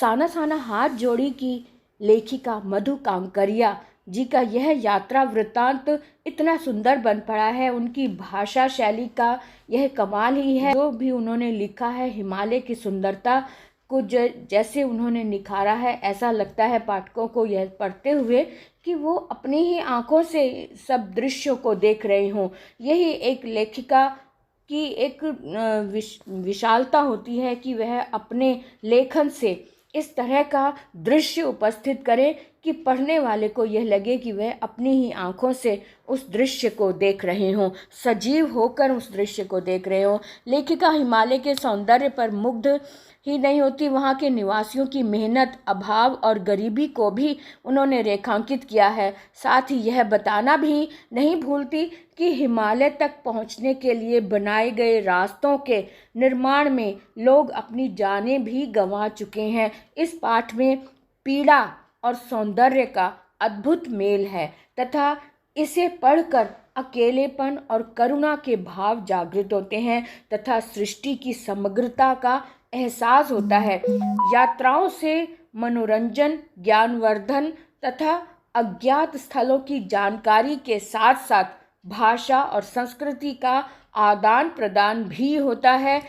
साना साना हाथ जोड़ी की लेखिका मधु कांकरिया जी का यह यात्रा वृत्तांत इतना सुंदर बन पड़ा है। उनकी भाषा शैली का यह कमाल ही है। जो भी उन्होंने लिखा है हिमालय की सुंदरता को जैसे उन्होंने निखारा है, ऐसा लगता है पाठकों को यह पढ़ते हुए कि वो अपनी ही आंखों से सब दृश्यों को देख रहे हों। यही एक लेखिका की एक विशालता होती है कि वह अपने लेखन से इस तरह का दृश्य उपस्थित करे कि पढ़ने वाले को यह लगे कि वह अपनी ही आंखों से उस दृश्य को देख रहे हों, सजीव होकर उस दृश्य को देख रहे हों। लेखिका हिमालय के सौंदर्य पर मुग्ध ही नहीं होती, वहाँ के निवासियों की मेहनत, अभाव और गरीबी को भी उन्होंने रेखांकित किया है। साथ ही यह बताना भी नहीं भूलती कि हिमालय तक पहुँचने के लिए बनाए गए रास्तों के निर्माण में लोग अपनी जानें भी गंवा चुके हैं। इस पाठ में पीड़ा और सौंदर्य का अद्भुत मेल है तथा इसे पढ़कर अकेलेपन और करुणा के भाव जागृत होते हैं तथा सृष्टि की समग्रता का एहसास होता है। यात्राओं से मनोरंजन, ज्ञानवर्धन तथा अज्ञात स्थलों की जानकारी के साथ साथ भाषा और संस्कृति का आदान प्रदान भी होता है।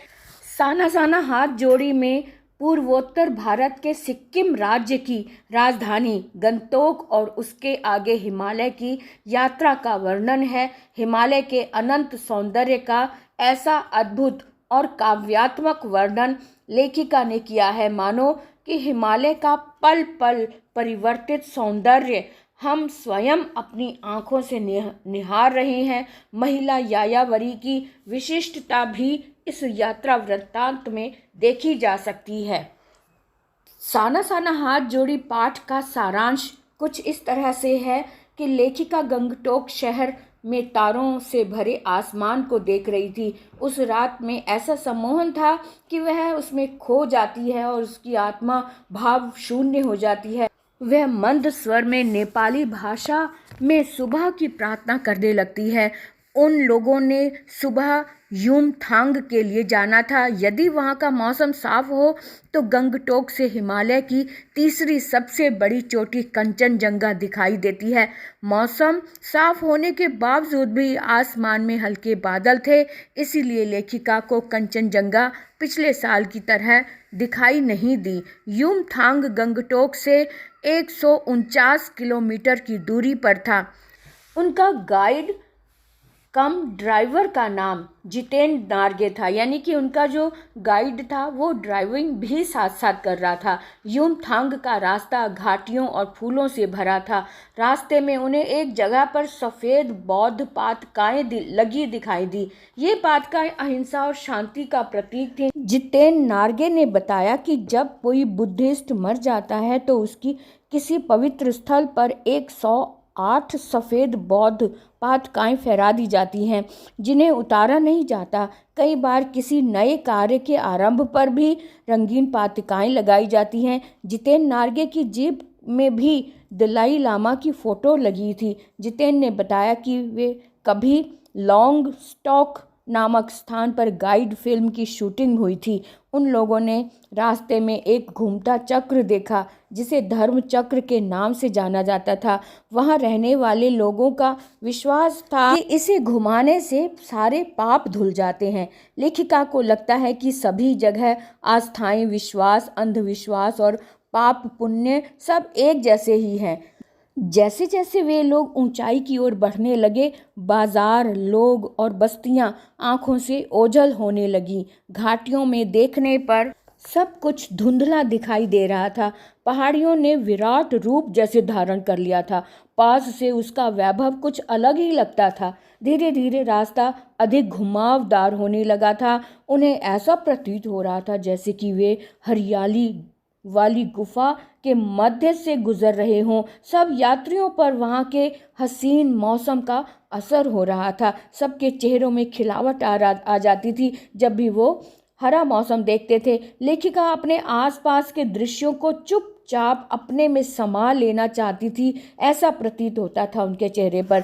साना साना हाथ जोड़ी में पूर्वोत्तर भारत के सिक्किम राज्य की राजधानी गंगटोक और उसके आगे हिमालय की यात्रा का वर्णन है। हिमालय के अनंत सौंदर्य का ऐसा अद्भुत और काव्यात्मक वर्णन लेखिका ने किया है मानो कि हिमालय का पल पल परिवर्तित सौंदर्य हम स्वयं अपनी आँखों से निहार रहे हैं। महिला यायावरी की विशिष्टता भी इस यात्रा वृत्तांत में देखी जा सकती है। साना साना हाथ जोड़ी पाठ का सारांश कुछ इस तरह से है कि लेखिका गंगटोक शहर में तारों से भरे आसमान को देख रही थी। उस रात में ऐसा सम्मोहन था कि वह उसमें खो जाती है और उसकी आत्मा भाव शून्य हो जाती है। वह मंद स्वर में नेपाली भाषा में सुबह की प्रार्थना करने लगती है। उन लोगों ने सुबह युमथांग के लिए जाना था। यदि वहाँ का मौसम साफ हो तो गंगटोक से हिमालय की तीसरी सबसे बड़ी चोटी कंचनजंगा दिखाई देती है। मौसम साफ होने के बावजूद भी आसमान में हल्के बादल थे, इसीलिए लेखिका को कंचनजंगा पिछले साल की तरह दिखाई नहीं दी। युमथांग गंगटोक से 149 किलोमीटर की दूरी पर था। उनका गाइड कम ड्राइवर का नाम जितेंद्र नार्गे था, यानी कि उनका जो गाइड था वो ड्राइविंग भी साथ साथ कर रहा था। युमथांग का रास्ता घाटियों और फूलों से भरा था। रास्ते में उन्हें एक जगह पर सफ़ेद बौद्ध पादकाएं लगी दिखाई दी। ये पादकाएं अहिंसा और शांति का प्रतीक थी। जितेंद्र नार्गे ने बताया कि जब कोई बुद्धिस्ट मर जाता है तो उसकी किसी पवित्र स्थल पर 108 सफ़ेद बौद्ध पादकाएं फहरा दी जाती हैं, जिन्हें उतारा नहीं जाता। कई बार किसी नए कार्य के आरंभ पर भी रंगीन पादकाएं लगाई जाती हैं। जितेंद्र नार्गे की जेब में भी दलाई लामा की फ़ोटो लगी थी। जितेंद्र ने बताया कि वे कभी लॉन्ग स्टॉक नामक स्थान पर गाइड फिल्म की शूटिंग हुई थी। उन लोगों ने रास्ते में एक घूमता चक्र देखा जिसे धर्म चक्र के नाम से जाना जाता था। वहां रहने वाले लोगों का विश्वास था कि इसे घुमाने से सारे पाप धुल जाते हैं। लेखिका को लगता है कि सभी जगह आस्थाएं, विश्वास, अंधविश्वास और पाप पुण्य सब एक जैसे ही हैं। जैसे जैसे वे लोग ऊंचाई की ओर बढ़ने लगे, बाजार, लोग और बस्तियां आंखों से ओझल होने लगी। घाटियों में देखने पर सब कुछ धुंधला दिखाई दे रहा था। पहाड़ियों ने विराट रूप जैसे धारण कर लिया था। पास से उसका वैभव कुछ अलग ही लगता था। धीरे धीरे रास्ता अधिक घुमावदार होने लगा था। उन्हें ऐसा प्रतीत हो रहा था जैसे कि वे हरियाली वाली गुफा के मध्य से गुजर रहे हों। सब यात्रियों पर वहाँ के हसीन मौसम का असर हो रहा था। सबके चेहरों में खिलावट आ जाती थी जब भी वो हरा मौसम देखते थे। लेखिका अपने आसपास के दृश्यों को चुपचाप अपने में समा लेना चाहती थी, ऐसा प्रतीत होता था उनके चेहरे पर।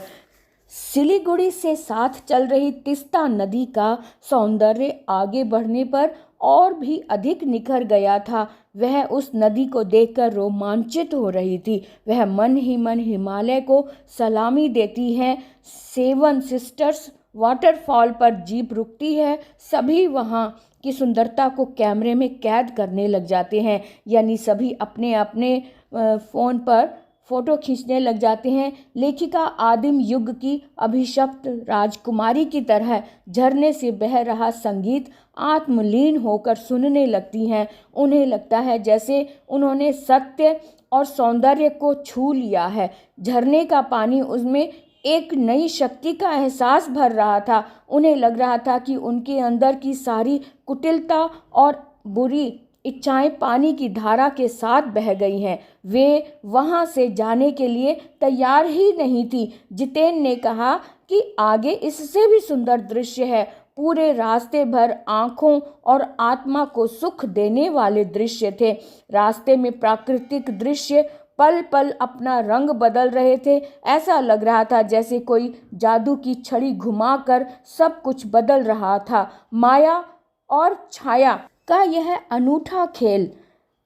सिलीगुड़ी से साथ चल रही तीस्ता नदी का सौंदर्य आगे बढ़ने पर और भी अधिक निखर गया था। वह उस नदी को देखकर रोमांचित हो रही थी। वह मन ही मन हिमालय को सलामी देती है। सेवन सिस्टर्स वाटरफॉल पर जीप रुकती है। सभी वहाँ की सुंदरता को कैमरे में कैद करने लग जाते हैं, यानी सभी अपने अपने फ़ोन पर फोटो खींचने लग जाते हैं। लेखिका आदिम युग की अभिशप्त राजकुमारी की तरह झरने से बह रहा संगीत आत्मलीन होकर सुनने लगती हैं। उन्हें लगता है जैसे उन्होंने सत्य और सौंदर्य को छू लिया है। झरने का पानी उसमें एक नई शक्ति का एहसास भर रहा था। उन्हें लग रहा था कि उनके अंदर की सारी कुटिलता और बुरी इच्छाएं पानी की धारा के साथ बह गई हैं। वे वहां से जाने के लिए तैयार ही नहीं थी। जितेन ने कहा कि आगे इससे भी सुंदर दृश्य है। पूरे रास्ते भर आंखों और आत्मा को सुख देने वाले दृश्य थे। रास्ते में प्राकृतिक दृश्य पल पल अपना रंग बदल रहे थे। ऐसा लग रहा था जैसे कोई जादू की छड़ी घुमाकर सब कुछ बदल रहा था। माया और छाया का यह अनूठा खेल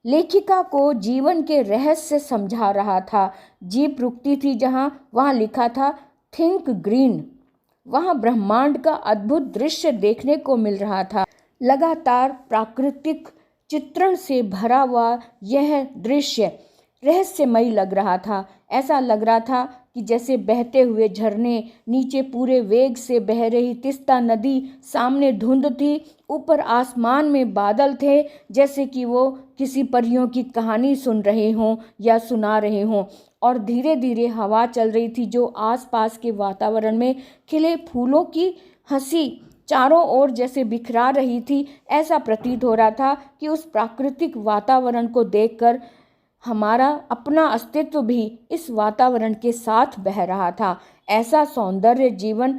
लेखिका को जीवन के रहस्य समझा रहा था। जीप रुकती थी जहाँ वहाँ लिखा था थिंक ग्रीन। वहाँ ब्रह्मांड का अद्भुत दृश्य देखने को मिल रहा था। लगातार प्राकृतिक चित्रण से भरा हुआ यह दृश्य रहस्यमयी लग रहा था। ऐसा लग रहा था कि जैसे बहते हुए झरने, नीचे पूरे वेग से बह रही तिस्ता नदी, सामने धुंध थी, ऊपर आसमान में बादल थे, जैसे कि वो किसी परियों की कहानी सुन रहे हों या सुना रहे हों। और धीरे धीरे हवा चल रही थी जो आसपास के वातावरण में खिले फूलों की हंसी चारों ओर जैसे बिखरा रही थी। ऐसा प्रतीत हो रहा था कि उस प्राकृतिक वातावरण को देखकर हमारा अपना अस्तित्व भी इस वातावरण के साथ बह रहा था। ऐसा सौंदर्य जीवन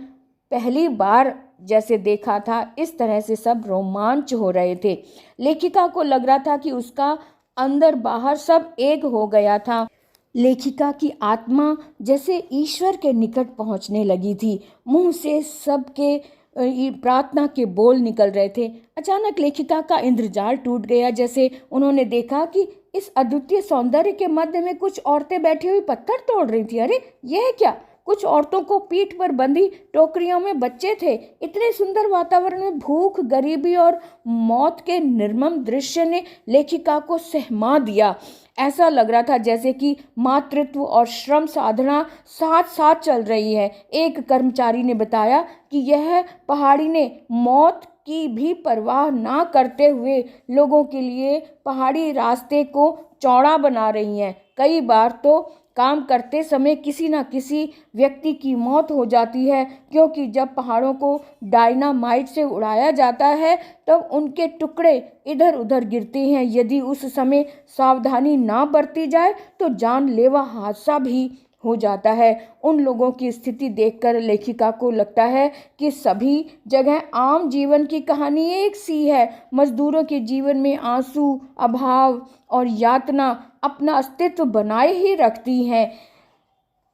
पहली बार जैसे देखा था। इस तरह से सब रोमांच हो रहे थे। लेखिका को लग रहा था कि उसका अंदर बाहर सब एक हो गया था। लेखिका की आत्मा जैसे ईश्वर के निकट पहुंचने लगी थी। मुंह से सबके प्रार्थना के बोल निकल रहे थे। अचानक लेखिका का इंद्रजाल टूट गया। जैसे उन्होंने देखा कि इस अद्वितीय सौंदर्य के मध्य में कुछ औरतें बैठी हुई पत्थर तोड़ रही थी। अरे यह क्या! कुछ औरतों को पीठ पर बंधी टोकरियों में बच्चे थे। इतने सुंदर वातावरण में भूख, गरीबी और मौत के निर्मम दृश्य ने लेखिका को सहमा दिया। ऐसा लग रहा था जैसे कि मातृत्व और श्रम साधना साथ साथ चल रही है। एक कर्मचारी ने बताया कि यह पहाड़ी ने मौत की भी परवाह ना करते हुए लोगों के लिए पहाड़ी रास्ते को चौड़ा बना रही हैं। कई बार तो काम करते समय किसी न किसी व्यक्ति की मौत हो जाती है, क्योंकि जब पहाड़ों को डायनामाइट से उड़ाया जाता है तब उनके टुकड़े इधर उधर गिरते हैं। यदि उस समय सावधानी ना बरती जाए तो जानलेवा हादसा भी हो जाता है। उन लोगों की स्थिति देखकर लेखिका को लगता है कि सभी जगह आम जीवन की कहानी एक सी है। मजदूरों के जीवन में आंसू, अभाव और यातना अपना अस्तित्व बनाए ही रखती हैं।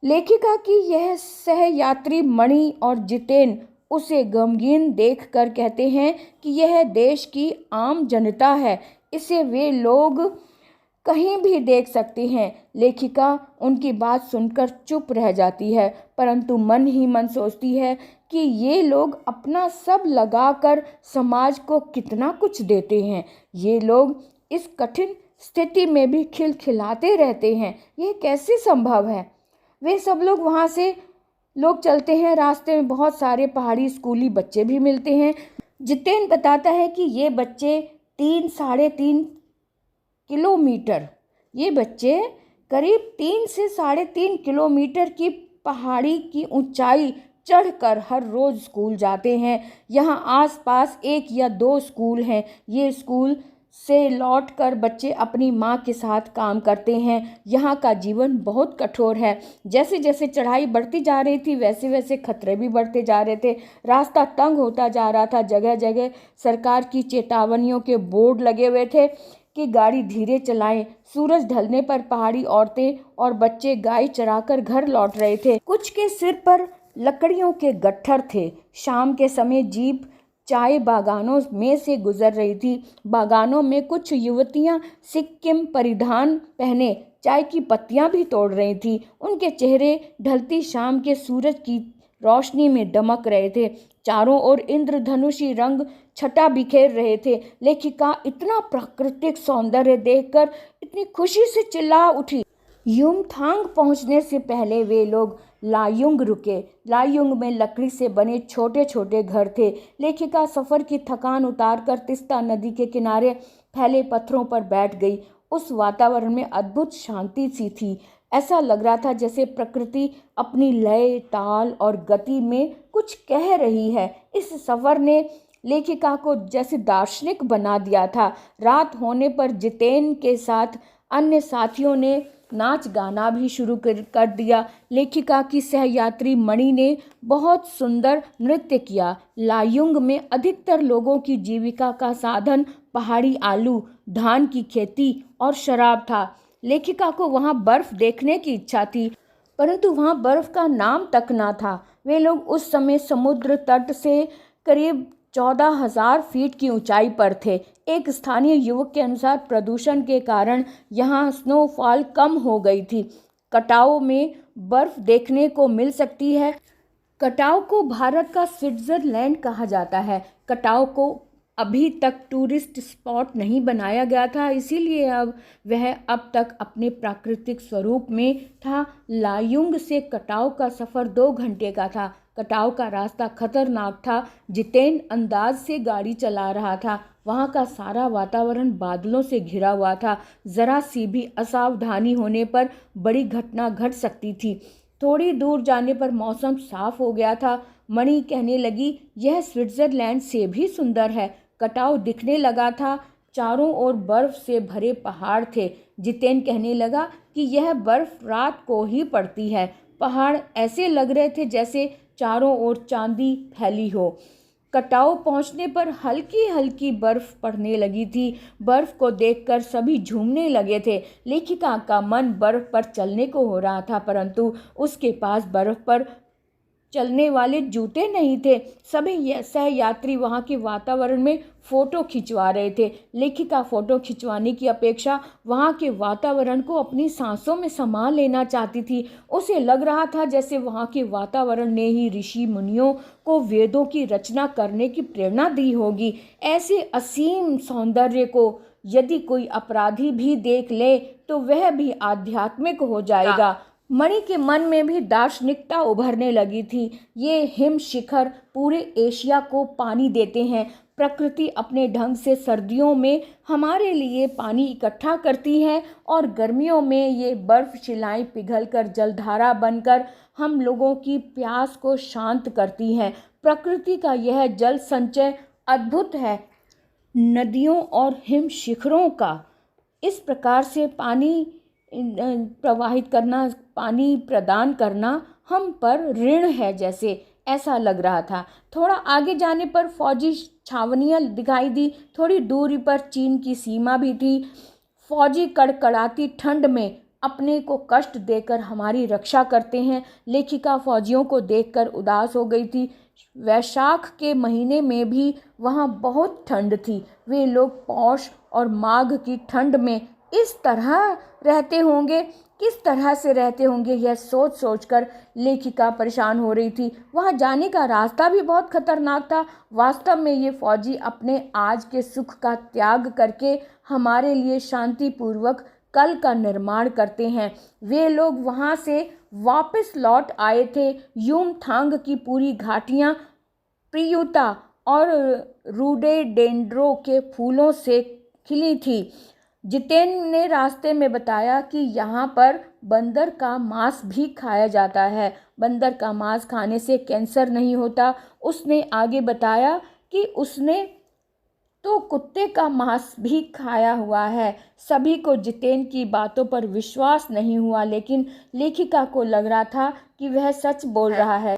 लेखिका की यह सहयात्री मणि और जितेन उसे गमगीन देखकर कहते हैं कि यह देश की आम जनता है, इसे वे लोग कहीं भी देख सकते हैं। लेखिका उनकी बात सुनकर चुप रह जाती है, परंतु मन ही मन सोचती है कि ये लोग अपना सब लगाकर समाज को कितना कुछ देते हैं। ये लोग इस कठिन स्थिति में भी खिलखिलाते रहते हैं। ये कैसे संभव है? वे सब लोग वहाँ से लोग चलते हैं, रास्ते में बहुत सारे पहाड़ी स्कूली बच्चे भी मिलते हैं। जितेन बताता है कि ये बच्चे 3-3.5 किलोमीटर, ये बच्चे करीब 3 से 3.5 किलोमीटर की पहाड़ी की ऊंचाई चढ़कर हर रोज स्कूल जाते हैं। यहाँ आसपास 1 या 2 स्कूल हैं। ये स्कूल से लौटकर बच्चे अपनी माँ के साथ काम करते हैं। यहाँ का जीवन बहुत कठोर है। जैसे जैसे चढ़ाई बढ़ती जा रही थी वैसे वैसे खतरे भी बढ़ते जा रहे थे। रास्ता तंग होता जा रहा था। जगह जगह सरकार की चेतावनियों के बोर्ड लगे हुए थे कि गाड़ी धीरे चलाएं। सूरज ढलने पर पहाड़ी औरतें और बच्चे गाय चराकर घर लौट रहे थे। कुछ के सिर पर लकड़ियों के गट्ठर थे। शाम के समय जीप चाय बागानों में से गुजर रही थी। बागानों में कुछ युवतियां सिक्किम परिधान पहने चाय की पत्तियां भी तोड़ रही थी। उनके चेहरे ढलती शाम के सूरज की रोशनी में दमक रहे थे। चारों ओर इंद्रधनुषी रंग छटा बिखेर रहे थे। लेखिका इतना प्राकृतिक सौंदर्य देखकर इतनी खुशी से चिल्ला उठी। युमथांग पहुंचने से पहले वे लोग लायुंग रुके। लायुंग में लकड़ी से बने छोटे छोटे घर थे। लेखिका सफ़र की थकान उतारकर तिस्ता नदी के किनारे फैले पत्थरों पर बैठ गई। उस वातावरण में अद्भुत शांति सी थी। ऐसा लग रहा था जैसे प्रकृति अपनी लय, ताल और गति में कुछ कह रही है। इस सफ़र ने लेखिका को जैसे दार्शनिक बना दिया था। रात होने पर जितेन के साथ अन्य साथियों ने नाच गाना भी शुरू कर दिया। लेखिका की सहयात्री मणि ने बहुत सुंदर नृत्य किया। लायुंग में अधिकतर लोगों की जीविका का साधन पहाड़ी आलू, धान की खेती और शराब था। लेखिका को वहाँ बर्फ देखने की इच्छा थी, परंतु वहाँ बर्फ का नाम तक ना था। वे लोग उस समय समुद्र तट से करीब 14,000 फीट की ऊंचाई पर थे। एक स्थानीय युवक के अनुसार प्रदूषण के कारण यहाँ स्नोफॉल कम हो गई थी। कटाव में बर्फ देखने को मिल सकती है। कटाव को भारत का स्विट्जरलैंड कहा जाता है। कटाव को अभी तक टूरिस्ट स्पॉट नहीं बनाया गया था, इसीलिए वह अब तक अपने प्राकृतिक स्वरूप में था। लायुंग से कटाव का सफ़र 2 घंटे का था। कटाव का रास्ता खतरनाक था। जितेन अंदाज से गाड़ी चला रहा था। वहाँ का सारा वातावरण बादलों से घिरा हुआ था। ज़रा सी भी असावधानी होने पर बड़ी घटना घट सकती थी। थोड़ी दूर जाने पर मौसम साफ हो गया था। मणि कहने लगी, यह स्विट्जरलैंड से भी सुंदर है। कटाव दिखने लगा था। चारों ओर बर्फ से भरे पहाड़ थे। जितेन कहने लगा कि यह बर्फ रात को ही पड़ती है। पहाड़ ऐसे लग रहे थे जैसे चारों ओर चांदी फैली हो। कटाव पहुंचने पर हल्की हल्की बर्फ पड़ने लगी थी। बर्फ को देखकर सभी झूमने लगे थे। लेखिका का मन बर्फ पर चलने को हो रहा था, परंतु उसके पास बर्फ पर चलने वाले जूते नहीं थे। सभी सहयात्री वहाँ के वातावरण में फ़ोटो खिंचवा रहे थे। लेखिका फ़ोटो खिंचवाने की अपेक्षा वहाँ के वातावरण को अपनी सांसों में समा लेना चाहती थी। उसे लग रहा था जैसे वहाँ के वातावरण ने ही ऋषि मुनियों को वेदों की रचना करने की प्रेरणा दी होगी। ऐसे असीम सौंदर्य को यदि कोई अपराधी भी देख ले तो वह भी आध्यात्मिक हो जाएगा। मणि के मन में भी दार्शनिकता उभरने लगी थी। ये हिम शिखर पूरे एशिया को पानी देते हैं। प्रकृति अपने ढंग से सर्दियों में हमारे लिए पानी इकट्ठा करती है और गर्मियों में ये बर्फ शिलाएं पिघलकर जलधारा बनकर हम लोगों की प्यास को शांत करती हैं। प्रकृति का यह जल संचय अद्भुत है। नदियों और हिम शिखरों का इस प्रकार से पानी प्रवाहित करना, पानी प्रदान करना हम पर ऋण है जैसे ऐसा लग रहा था। थोड़ा आगे जाने पर फौजी छावनियाँ दिखाई दी। थोड़ी दूरी पर चीन की सीमा भी थी। फौजी कड़कड़ाती ठंड में अपने को कष्ट देकर हमारी रक्षा करते हैं। लेखिका फौजियों को देखकर उदास हो गई थी। वैशाख के महीने में भी वहाँ बहुत ठंड थी। वे लोग पौष और माघ की ठंड में इस तरह रहते होंगे, किस तरह से रहते होंगे, यह सोच सोचकर लेखिका परेशान हो रही थी। वहाँ जाने का रास्ता भी बहुत खतरनाक था। वास्तव में ये फौजी अपने आज के सुख का त्याग करके हमारे लिए शांतिपूर्वक कल का निर्माण करते हैं। वे लोग वहाँ से वापस लौट आए थे। युमथांग की पूरी घाटियाँ प्रियुता और रोडेडेंड्रो के फूलों से खिली थी। जितेन ने रास्ते में बताया कि यहाँ पर बंदर का मांस भी खाया जाता है। बंदर का मांस खाने से कैंसर नहीं होता। उसने आगे बताया कि उसने तो कुत्ते का मांस भी खाया हुआ है। सभी को जितेन की बातों पर विश्वास नहीं हुआ, लेकिन लेखिका को लग रहा था कि वह सच बोल रहा है।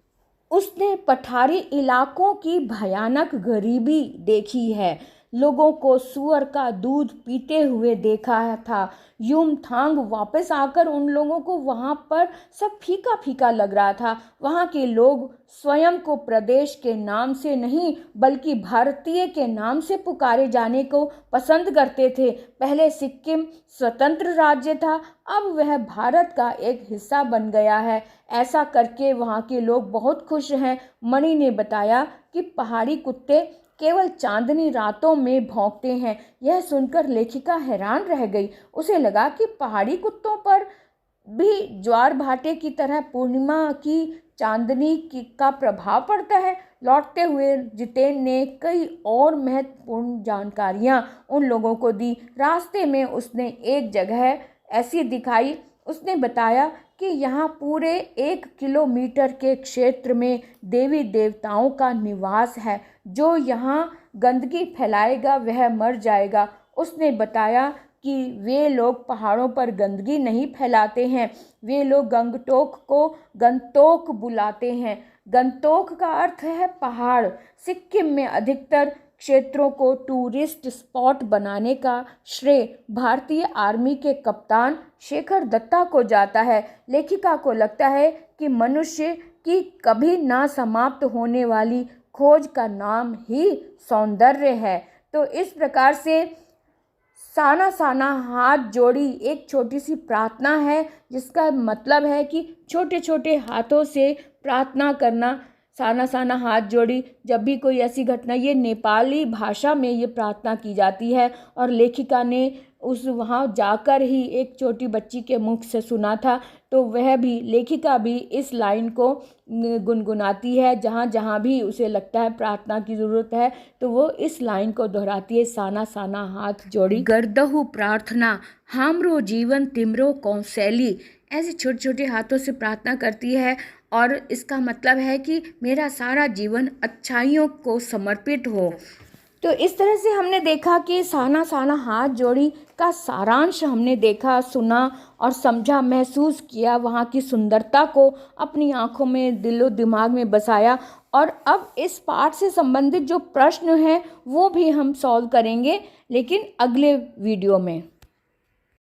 उसने पठारी इलाकों की भयानक गरीबी देखी है। लोगों को सुअर का दूध पीते हुए देखा था। युमथांग वापस आकर उन लोगों को वहाँ पर सब फीका फीका लग रहा था। वहाँ के लोग स्वयं को प्रदेश के नाम से नहीं बल्कि भारतीय के नाम से पुकारे जाने को पसंद करते थे। पहले सिक्किम स्वतंत्र राज्य था, अब वह भारत का एक हिस्सा बन गया है। ऐसा करके वहाँ के लोग बहुत खुश हैं। मणि ने बताया कि पहाड़ी कुत्ते केवल चांदनी रातों में भौंकते हैं। यह सुनकर लेखिका हैरान रह गई। उसे लगा कि पहाड़ी कुत्तों पर भी ज्वार भाटे की तरह पूर्णिमा की चांदनी का प्रभाव पड़ता है। लौटते हुए जितेन ने कई और महत्वपूर्ण जानकारियां उन लोगों को दी। रास्ते में उसने एक जगह ऐसी दिखाई। उसने बताया कि यहाँ पूरे 1 किलोमीटर के क्षेत्र में देवी देवताओं का निवास है। जो यहाँ गंदगी फैलाएगा वह मर जाएगा। उसने बताया कि वे लोग पहाड़ों पर गंदगी नहीं फैलाते हैं, वे लोग गंगटोक को गंतोक बुलाते हैं। गंतोक का अर्थ है पहाड़। सिक्किम में अधिकतर क्षेत्रों को टूरिस्ट स्पॉट बनाने का श्रेय भारतीय आर्मी के कप्तान शेखर दत्ता को जाता है। लेखिका को लगता है कि मनुष्य की कभी ना समाप्त होने वाली खोज का नाम ही सौंदर्य है। तो इस प्रकार से साना साना हाथ जोड़ी एक छोटी सी प्रार्थना है, जिसका मतलब है कि छोटे छोटे हाथों से प्रार्थना करना। साना साना हाथ जोड़ी, जब भी कोई ऐसी घटना, ये नेपाली भाषा में ये प्रार्थना की जाती है। और लेखिका ने वहाँ जाकर ही एक छोटी बच्ची के मुख से सुना था। तो वह भी, लेखिका भी इस लाइन को गुनगुनाती है। जहाँ जहाँ भी उसे लगता है प्रार्थना की ज़रूरत है तो वो इस लाइन को दोहराती है, साना साना हाथ जोड़ी गर्दहु प्रार्थना हामरो जीवन तिमरो कौशैली। ऐसे छोटे छोटे हाथों से प्रार्थना करती है और इसका मतलब है कि मेरा सारा जीवन अच्छाइयों को समर्पित हो। तो इस तरह से हमने देखा कि साना साना हाथ जोड़ी का सारांश हमने देखा, सुना और समझा, महसूस किया, वहाँ की सुंदरता को अपनी आँखों में, दिलो दिमाग में बसाया। और अब इस पाठ से संबंधित जो प्रश्न हैं वो भी हम सॉल्व करेंगे, लेकिन अगले वीडियो में।